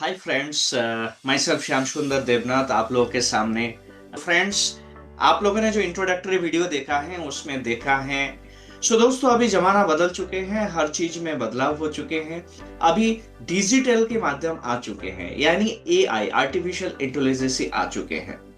Hi friends, my self Shyam सुंदर देवनाथ आप लोगों के सामने। फ्रेंड्स, आप लोगों ने जो इंट्रोडक्टरी वीडियो देखा है उसमें देखा है। दोस्तों, अभी जमाना बदल चुके हैं, हर चीज में बदलाव हो चुके हैं। अभी डिजिटल के माध्यम आ चुके हैं, यानी एआई आर्टिफिशियल इंटेलिजेंस आ चुके हैं।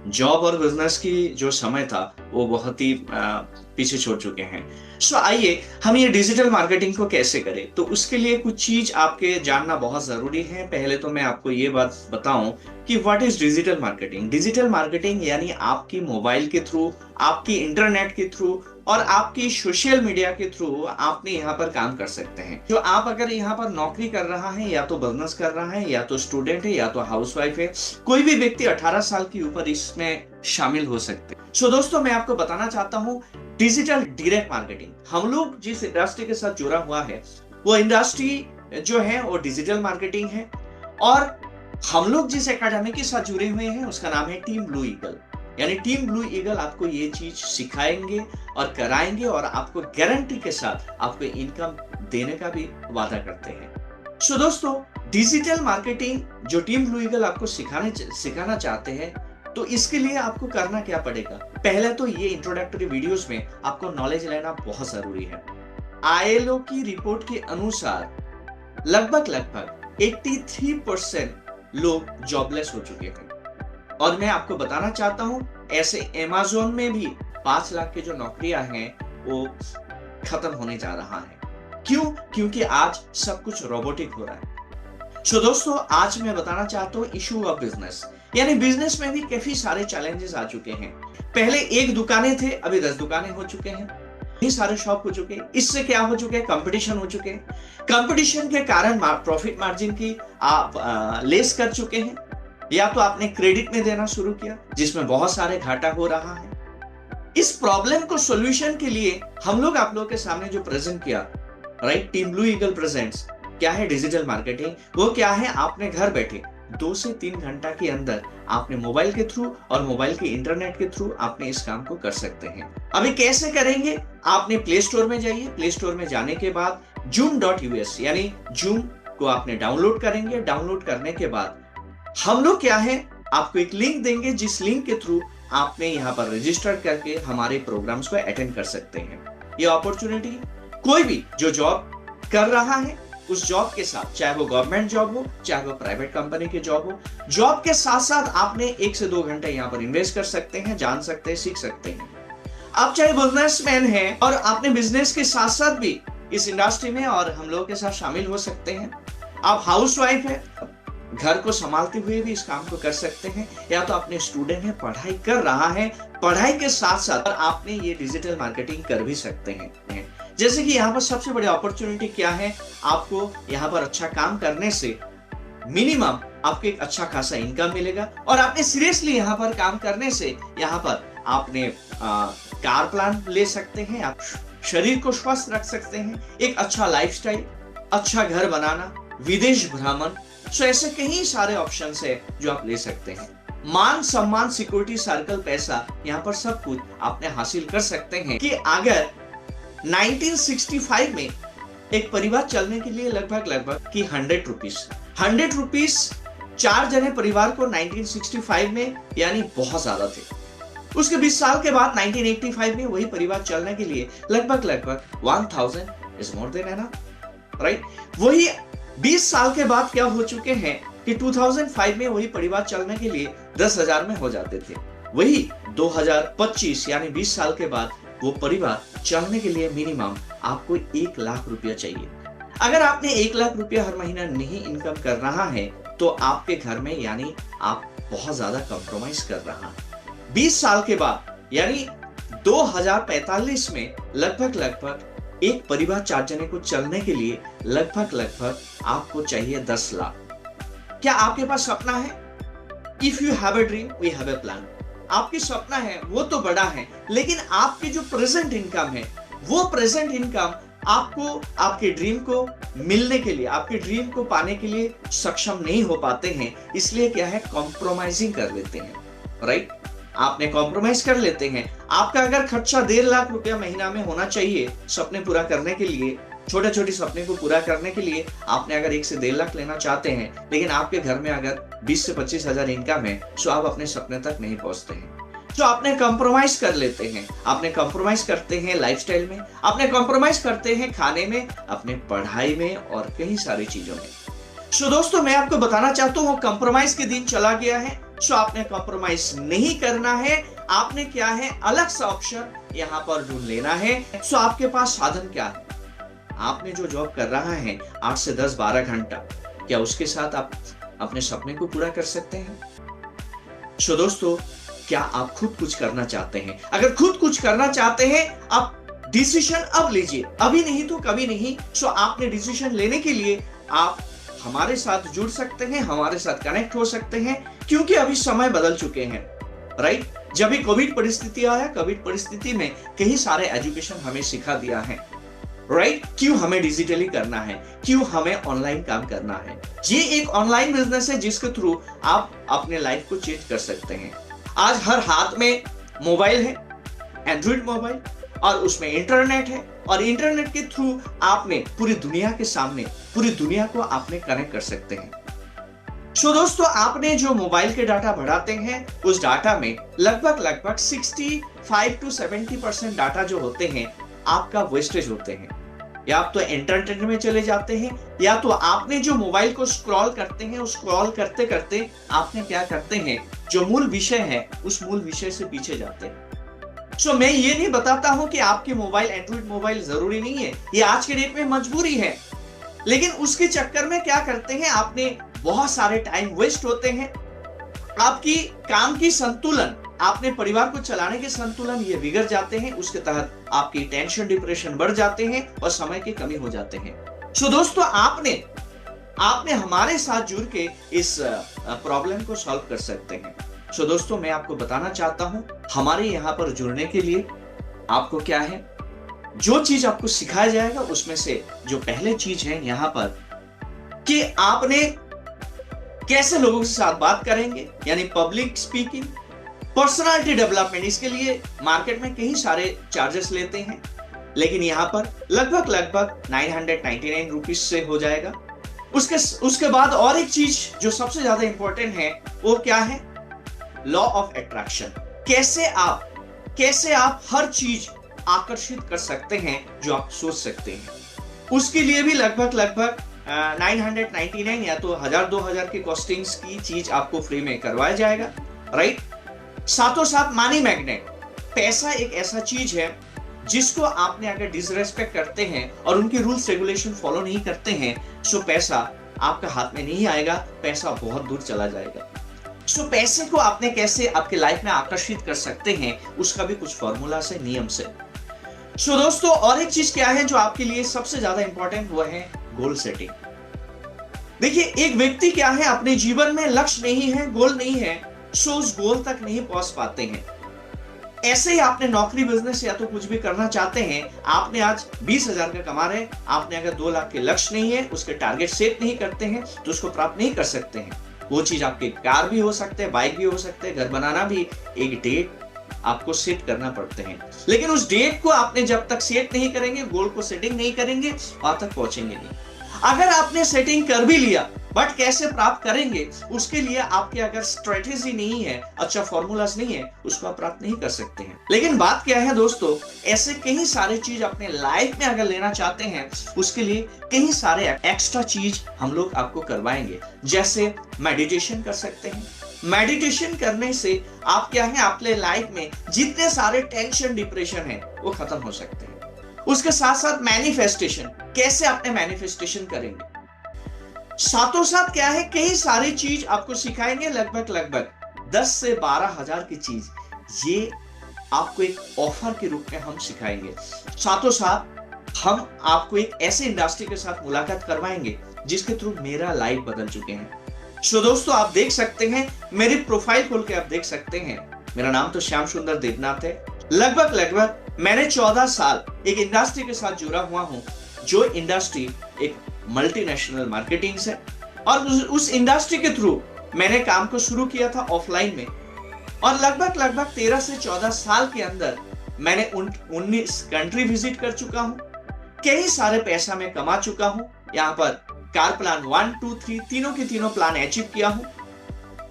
जॉब और बिजनेस की जो समय था वो बहुत ही पीछे छोड़ चुके हैं। आइए हम ये डिजिटल मार्केटिंग को कैसे करें, तो उसके लिए कुछ चीज आपके जानना बहुत जरूरी है। पहले तो मैं आपको ये बात बताऊं कि what is digital marketing. Digital marketing यानी आपकी मोबाइल के थ्रू, आपकी इंटरनेट के थ्रू और आपकी सोशल मीडिया के थ्रू आपने यहाँ पर काम कर सकते हैं। जो आप अगर यहाँ पर नौकरी कर रहा है, या तो बिजनेस कर रहा है, या तो स्टूडेंट है, या तो हाउसवाइफ है, कोई भी व्यक्ति 18 साल के ऊपर इसमें शामिल हो सकते हैं। दोस्तों, मैं आपको बताना चाहता हूँ डिजिटल डायरेक्ट मार्केटिंग। हम लोग जिस इंडस्ट्री के साथ जुड़ा हुआ है वो इंडस्ट्री जो है वो डिजिटल मार्केटिंग है, और हम लोग जिस एकेडमी के साथ जुड़े हुए हैं उसका नाम है टीम ब्लू ईगल। यानी टीम ब्लू ईगल आपको ये चीज सिखाएंगे और कराएंगे, और आपको गारंटी के साथ आपको इनकम देने का भी वादा करते हैं। दोस्तों, डिजिटल मार्केटिंग जो टीम ब्लू ईगल आपको सिखाना चाहते हैं, तो इसके लिए आपको करना क्या पड़ेगा। पहले तो ये इंट्रोडक्टरी वीडियोस में आपको नॉलेज लेना बहुत जरूरी है। आईएलओ की रिपोर्ट के अनुसार लगभग 83% लोग जॉबलेस हो चुके हैं, और मैं आपको बताना चाहता हूं ऐसे अमेज़न में भी 5 लाख की जो नौकरियां हैं वो खत्म होने जा रहा है। क्यों? क्योंकि आज सब कुछ रोबोटिक हो रहा है। दोस्तों, आज मैं बताना चाहता हूं इशू ऑफ बिजनेस। यानी बिजनेस में भी काफी सारे चैलेंजेस आ चुके हैं। पहले 1 दुकानें थे, अभी 10 दुकानें हो चुके हैं, ये सारे शॉप हो चुके हैं। इससे क्या हो चुके हैं? कंपटीशन हो चुके हैं। कंपटीशन के कारण प्रॉफिट मार्जिन की आप लेस कर चुके हैं, या तो आपने क्रेडिट में देना शुरू किया जिसमें बहुत सारे घाटा हो रहा है। इस प्रॉब्लम को सॉल्यूशन के लिए हम लोग आप लोगों के सामने जो प्रेजेंट किया, right, team blue eagle presents, क्या है डिजिटल मार्केटिंग। वो क्या है? आपने घर बैठे 2 से 3 घंटा के अंदर आपने मोबाइल के थ्रू और मोबाइल के इंटरनेट के थ्रू आपने इस काम को कर सकते हैं। अभी कैसे करेंगे? आपने प्ले स्टोर में जाइए। प्ले स्टोर में जाने के बाद zoom.us यानी जूम को आपने डाउनलोड करेंगे। डाउनलोड करने के बाद हम लोग क्या है, आपको एक लिंक देंगे, जिस लिंक के थ्रू आपने यहाँ पर रजिस्टर करके हमारे प्रोग्राम्स को अटेंड कर सकते हैं। ये अपॉर्चुनिटी कोई भी जो जॉब कर रहा है उस जॉब के साथ, चाहे वो गवर्नमेंट जॉब हो, चाहे वो प्राइवेट कंपनी की जॉब हो, जॉब के साथ साथ आपने 1 से 2 घंटे यहाँ पर इन्वेस्ट कर सकते हैं, जान सकते हैं, सीख सकते हैं। आप चाहे बिजनेसमैन हैं और आपने बिजनेस के साथ साथ भी इस इंडस्ट्री में और हम लोगों के साथ शामिल हो सकते हैं। आप हाउसवाइफ है, घर को संभालते हुए भी इस काम को कर सकते हैं, या तो अपने स्टूडेंट है, पढ़ाई कर रहा है, पढ़ाई के साथ साथ आपने ये डिजिटल मार्केटिंग कर भी सकते हैं। जैसे कि यहाँ पर सबसे बड़ी अपॉर्चुनिटी क्या है, आपको यहाँ पर अच्छा काम करने से मिनिमम आपको एक अच्छा खासा इनकम मिलेगा, और आपने सीरियसली यहाँ पर काम करने से यहाँ पर आपने कार प्लान ले सकते हैं, आप शरीर को स्वस्थ रख सकते हैं, एक अच्छा लाइफस्टाइल, अच्छा घर बनाना, विदेश भ्रमण। ऐसे कई सारे ऑप्शंस है जो आप ले सकते हैं। मान सम्मान, सिक्योरिटी सर्कल, पैसा, यहाँ पर सब कुछ आपने हासिल कर सकते हैं। कि अगर 1965 में एक परिवार चलने के लिए लगभग कि 100 रुपीस 4 जने परिवार को 1965 में यानी बहुत ज्यादा थे। उसके 20 साल के बाद 1985 में वही परिवार चलने के लिए लगभग 1000 is more than enough, right. वही 20 साल के बाद क्या हो चुके हैं कि 2005 में वही परिवार चलने के लिए 10,000 में हो जाते थे। वही 2025 यानी 20 साल के बाद वो परिवार चलने के लिए मिनिमम आपको 1 लाख रुपया चाहिए। अगर आपने 1 लाख रुपया हर महीना नहीं इनकम कर रहा है तो आपके घर में यानी आप बहुत ज्यादा कॉम्प्रोमाइज कर रहा है। 20 साल के बाद यानी 2045 में लगभग एक परिवार 4 जने को चलने के लिए लगभग आपको चाहिए 10 लाख। क्या आपके पास सपना है? If you have a dream we have a plan. आपकी सपना है वो तो बड़ा है, लेकिन आपकी जो प्रेजेंट इनकम है वो प्रेजेंट इनकम आपको आपके ड्रीम को मिलने के लिए, आपके ड्रीम को पाने के लिए सक्षम नहीं हो पाते हैं। इसलिए क्या है, कॉम्प्रोमाइजिंग कर लेते हैं, राइट। आपने कॉम्प्रोमाइज कर लेते हैं। आपका अगर खर्चा 1.5 लाख रुपया महीना में होना चाहिए सपने पूरा करने के लिए, छोटे छोटे सपने को पूरा करने के लिए आपने अगर 1 से 1.5 लाख लेना चाहते हैं, लेकिन आपके घर में अगर 20 से 25 हजार इनकम है, तो आप अपने सपने तक नहीं पहुंचते हैं। तो आपने कॉम्प्रोमाइज कर लेते हैं, आपने कॉम्प्रोमाइज करते हैं लाइफस्टाइल में, आपने कॉम्प्रोमाइज करते हैं खाने में, अपने पढ़ाई में और कई सारी चीजों में। सो दोस्तों, मैं आपको बताना चाहता हूँ कॉम्प्रोमाइज के दिन चला गया है। सो आपने कॉम्प्रोमाइज नहीं करना है। आपने क्या है, अलग सा ऑप्शन यहाँ पर ढूंढ लेना है। सो आपके पास साधन क्या है? आपने जो जॉब कर रहा है 8 से 10 12 घंटा, क्या उसके साथ आप अपने सपने को पूरा कर सकते हैं? सो दोस्तों, क्या आप खुद कुछ करना चाहते हैं? अगर खुद कुछ करना चाहते हैं, आप डिसीजन अब लीजिए, अभी नहीं तो कभी नहीं। सो आपने डिसीजन लेने के लिए आप हमारे साथ जुड़ सकते हैं, हमारे साथ कनेक्ट हो सकते हैं, क्योंकि अभी समय बदल चुके हैं, राइट। जब भी कोविड परिस्थिति आया, कोविड परिस्थिति में कई सारे एजुकेशन हमें सिखा दिया है, राइट। क्यों हमें डिजिटली करना है, क्यों हमें ऑनलाइन काम करना है। ये एक ऑनलाइन बिजनेस है जिसके थ्रू आप अपने लाइफ को चेंज कर सकते हैं। आज हर हाथ में मोबाइल है, एंड्रॉइड मोबाइल, और उसमें इंटरनेट है, और इंटरनेट के थ्रू आपने पूरी दुनिया के सामने, पूरी दुनिया को आपने कनेक्ट कर सकते हैं। सो दोस्तों, आपने जो मोबाइल के डाटा बढ़ाते हैं, उस डाटा में लगभग 65 to 70% डाटा जो होते हैं आपका वेस्टेज होते हैं। या आप तो एंटरटेनमेंट में चले जाते हैं, या तो आपने जो मोबाइल को स्क्रॉल करते हैं, उस स्क्रॉल करते करते आपने क्या करते हैं, जो मूल विषय है उस मूल विषय से पीछे जाते हैं। सो मैं ये नहीं बताता हूं कि आपके मोबाइल एंड्रॉइड मोबाइल जरूरी नहीं है, ये आज के डेट में मजबूरी है, लेकिन उसके चक्कर में क्या करते हैं, आपने बहुत सारे टाइम वेस्ट होते हैं, आपकी काम की संतुलन, आपने परिवार को चलाने के संतुलन ये बिगड़ जाते हैं, उसके तहत आपकी टेंशन डिप्रेशन बढ़ जाते हैं और समय की कमी हो जाते हैं। सो दोस्तों, आपने हमारे साथ जुड़ के इस प्रॉब्लम को सॉल्व कर सकते हैं। सो दोस्तों, मैं आपको बताना चाहता हूं, हमारे यहाँ पर जुड़ने के लिए आपको क्या है, जो चीज आपको सिखाया जाएगा उसमें से जो पहले चीज है यहाँ पर कि आपने कैसे लोगों के साथ बात करेंगे, यानी पब्लिक स्पीकिंग, पर्सनालिटी डेवलपमेंट। इसके लिए मार्केट में कई सारे चार्जेस लेते हैं, लेकिन यहाँ पर लगभग 999 रुपीज से हो जाएगा। उसके बाद और एक चीज जो सबसे ज्यादा इंपॉर्टेंट है, वो क्या है, लॉ ऑफ अट्रैक्शन। कैसे आप हर चीज आकर्षित कर सकते हैं जो आप सोच सकते हैं। उसके लिए भी लगभग 999 या तो 1000-2000 की कॉस्टिंग्स की चीज आपको फ्री में करवाया जाएगा, राइट। साथों साथ मनी मैग्नेट, पैसा एक ऐसा चीज है जिसको आपने अगर डिसरेस्पेक्ट करते हैं और उनके रूल्स रेगुलेशन फॉलो नहीं करते हैं, सो पैसा आपका हाथ में नहीं आएगा, पैसा बहुत दूर चला जाएगा। सो पैसे को आपने कैसे आपके लाइफ में आकर्षित कर सकते हैं, उसका भी कुछ फॉर्मूला से, नियम से। सो दोस्तों, और एक चीज क्या है जो आपके लिए सबसे ज्यादा इंपॉर्टेंट, वो है गोल सेटिंग। देखिए, एक व्यक्ति क्या है, अपने जीवन में लक्ष्य नहीं है, गोल नहीं है, सो उस गोल तक नहीं पहुंच पाते हैं। ऐसे ही आपने नौकरी, बिजनेस या तो कुछ भी करना चाहते हैं, आपने आज 20,000 का कमा रहे, आपने अगर 2 लाख के लक्ष्य नहीं है, उसके टारगेट सेट नहीं करते हैं, तो उसको प्राप्त नहीं कर सकते हैं। वो चीज आपके कार भी हो सकते हैं, बाइक भी हो सकते हैं, घर बनाना भी, एक डेट आपको सेट करना पड़ते हैं। लेकिन उस डेट को आपने जब तक सेट नहीं करेंगे, गोल को सेटिंग नहीं करेंगे, वहां तक पहुंचेंगे नहीं। अगर आपने सेटिंग कर भी लिया, बट कैसे प्राप्त करेंगे, उसके लिए आपके अगर स्ट्रेटेजी नहीं है, अच्छा फॉर्मूलाज नहीं है, उसको आप प्राप्त नहीं कर सकते हैं। लेकिन बात क्या है दोस्तों, ऐसे कई सारे चीज अपने लाइफ में अगर लेना चाहते हैं, उसके लिए कई सारे एक्स्ट्रा चीज हम लोग आपको करवाएंगे। जैसे मेडिटेशन कर सकते हैं। मेडिटेशन करने से आप क्या है, अपने लाइफ में जितने सारे टेंशन डिप्रेशन है वो खत्म हो सकते हैं। उसके साथ साथ मैनिफेस्टेशन, कैसे आपने मैनिफेस्टेशन करेंगे। साथों साथ क्या है, कई सारी चीज आपको सिखाएंगे, लगभग 10 से 12 हजार की चीज, ये आपको एक ऑफर के रूप में हम सिखाएंगे। साथों साथ हम आपको एक ऐसे इंडस्ट्री के साथ मुलाकात करवाएंगे जिसके थ्रू मेरा लाइफ बदल चुके हैं। सो दोस्तों, आप देख सकते हैं, मेरी प्रोफाइल खोल के आप देख सकते हैं, मेरा नाम तो श्याम सुंदर देवनाथ है। लगभग मैंने 14 साल एक इंडस्ट्री के साथ जुड़ा हुआ हूं, जो इंडस्ट्री एक मल्टीनेशनल मार्केटिंग है, और उस इंडस्ट्री के थ्रू मैंने काम को शुरू किया था ऑफलाइन में, और लगभग 13 से 14 साल के अंदर मैंने 19 कंट्री विजिट कर चुका हूं, कई सारे पैसा मैं कमा चुका हूं। यहां पर कार प्लान 1, 2, 3 तीनों के तीनों प्लान अचीव किया हूं।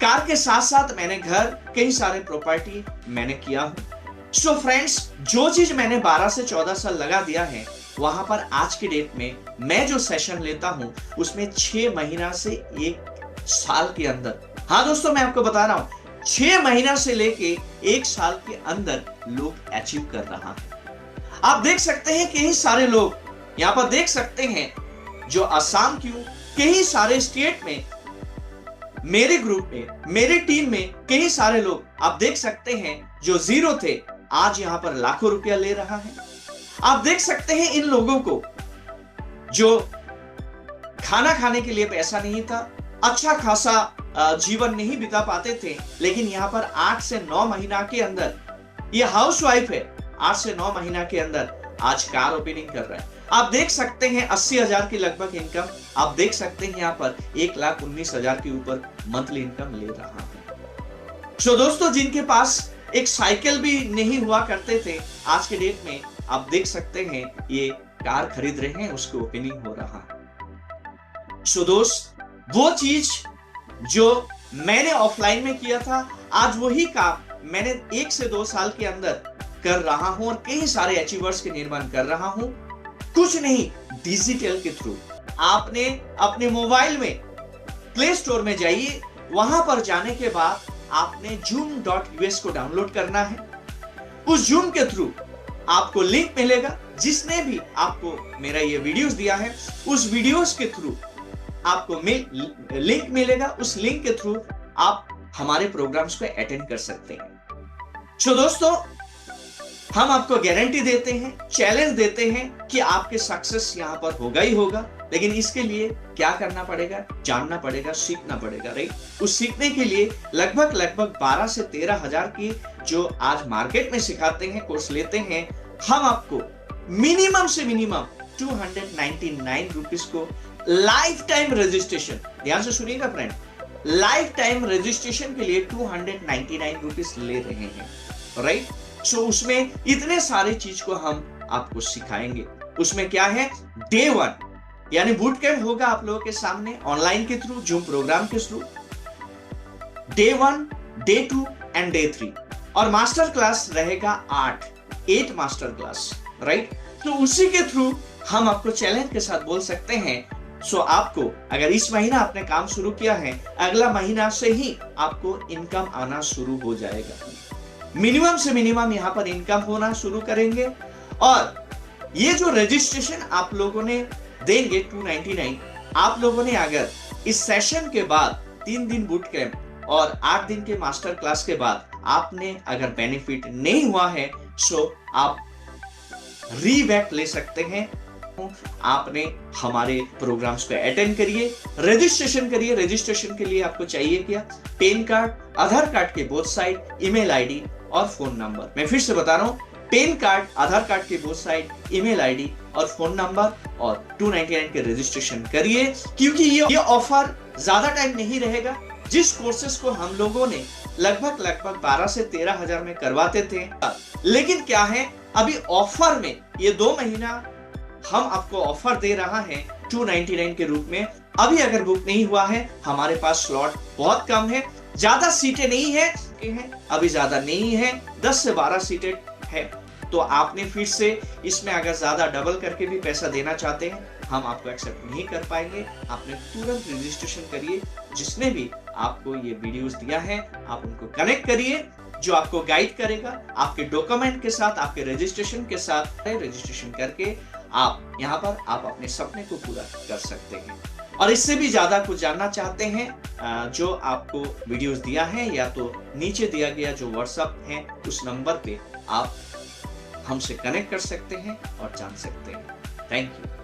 कार के साथ साथ मैंने घर, कई सारे प्रॉपर्टी मैंने किया हूं। सो फ्रेंड्स, जो चीज मैंने 12 से 14 साल लगा दिया है, वहां पर आज के डेट में मैं जो सेशन लेता हूं उसमें 6 महीना से 1 साल के अंदर, हाँ दोस्तों मैं आपको बता रहा हूं, 6 महीना से लेके 1 साल के अंदर लोग अचीव कर रहा है। आप देख सकते हैं कई सारे लोग यहां पर देख सकते हैं, जो असम क्यों कई सारे स्टेट में मेरे ग्रुप में, मेरी टीम में कई सारे लोग आप देख सकते हैं जो जीरो थे, आज यहां पर लाखों रुपया ले रहा है। आप देख सकते हैं इन लोगों को जो खाना खाने के लिए पैसा नहीं था, अच्छा खासा जीवन नहीं बिता पाते थे, लेकिन यहां पर 8 से 9 महीना के अंदर, ये हाउसवाइफ है, 8 से 9 महीना के अंदर आज कार ओपनिंग कर रहा है। आप देख सकते हैं 80,000 की लगभग इनकम, आप देख सकते हैं यहाँ पर 1,19,000 के ऊपर मंथली इनकम ले रहा है। सो दोस्तों, जिनके पास एक साइकिल भी नहीं हुआ करते थे, आज के डेट में आप देख सकते हैं ये कार खरीद रहे हैं, उसकी ओपनिंग हो रहा है। सो दोस्त, वो चीज जो मैंने ऑफलाइन में किया था, आज वही काम मैंने 1 से 2 साल के अंदर कर रहा हूं और कई सारे अचीवर्स के निर्माण कर रहा हूं। कुछ नहीं, डिजिटल के थ्रू आपने अपने मोबाइल में प्ले स्टोर में जाइए, वहां पर जाने के बाद आपने zoom.us को डाउनलोड करना है। उस जूम के थ्रू आपको लिंक मिलेगा, जिसने भी आपको मेरा ये वीडियोस दिया है, उस वीडियोस के थ्रू आपको लिंक मिलेगा। उस लिंक के थ्रू आप हमारे प्रोग्राम्स को अटेंड कर सकते हैं। सो दोस्तों, हम आपको गारंटी देते हैं, चैलेंज देते हैं कि आपके सक्सेस यहां पर होगा ही होगा, लेकिन इसके लिए क्या करना पड़ेगा, जानना पड़ेगा, सीखना पड़ेगा, राइट। उस सीखने के लिए लगभग 12 से 13 हजार की जो आज मार्केट में सिखाते हैं, कोर्स लेते हैं, हम आपको मिनिमम से मिनिमम 299 रुपीज को लाइफ टाइम रजिस्ट्रेशन, ध्यान से सुनिएगा फ्रेंड, लाइफ टाइम रजिस्ट्रेशन के लिए 299 रुपीज ले रहे हैं, राइट। सो उसमें इतने सारे चीज को हम आपको सिखाएंगे। उसमें क्या है, डे 1 यानी बूट कैंप होगा आप लोगों के सामने ऑनलाइन के थ्रू, जूम प्रोग्राम के through, day 1, day 2 and day 3, और मास्टर क्लास रहेगा 8 मास्टर क्लास, राइट। तो उसी के थ्रू हम आपको चैलेंज के साथ बोल सकते हैं, सो आपको अगर इस महीना आपने काम शुरू किया है, अगला महीना से ही आपको इनकम आना शुरू हो जाएगा। मिनिमम से मिनिमम यहां पर इनकम होना शुरू करेंगे, और ये जो रजिस्ट्रेशन आप लोगों ने देंगे 299, आप लोगों ने अगर इस सेशन के बाद 3 दिन बूट कैंप और 8 दिन के मास्टर क्लास के बाद आपने अगर बेनिफिट नहीं हुआ है, सो आप रीबैक ले सकते हैं। आपने हमारे प्रोग्राम्स को अटेंड करिए, रजिस्ट्रेशन करिए। रजिस्ट्रेशन के लिए आपको चाहिए क्या, पैन कार्ड, आधार कार्ड के बोथ साइड, ईमेल आईडी और फोन नंबर। मैं फिर से बता रहा हूं, पैन कार्ड, आधार कार्ड के बोथ साइड, ईमेल आईडी और फोन नंबर, और 299 के रजिस्ट्रेशन करिए, क्योंकि ये ऑफर ज्यादा टाइम नहीं रहेगा। जिस कोर्सेस को हम लोगों ने लगभग 12 से 13 हजार में करवाते थे, लेकिन क्या है, अभी ऑफर में ये 2 महीना हम आपको ऑफर दे रहा है 299 के रूप में। अभी अगर बुक नहीं हुआ है, हमारे पास स्लॉट बहुत कम है, ज्यादा सीटें नहीं है, अभी ज्यादा नहीं है, 10 से 12 सीटें है। तो आपने फिर से इसमें अगर ज्यादा डबल करके भी पैसा देना चाहते हैं, हम आपको एक्सेप्ट नहीं कर पाएंगे। आपने तुरंत रजिस्ट्रेशन करिए। जिसने भी आपको ये वीडियोस दिया है, आप उनको कनेक्ट करिए, जो आपको गाइड करेगा, आपके डॉक्यूमेंट के साथ, आपके रजिस्ट्रेशन के साथ। रजिस्ट्रेशन करके आप यहाँ पर आप अपने सपने को पूरा कर सकते हैं। और इससे भी ज्यादा कुछ जानना चाहते हैं, जो आपको वीडियोस दिया है, या तो नीचे दिया गया जो व्हाट्सएप है, उस नंबर पे आप हमसे कनेक्ट कर सकते हैं और जान सकते हैं। Thank you.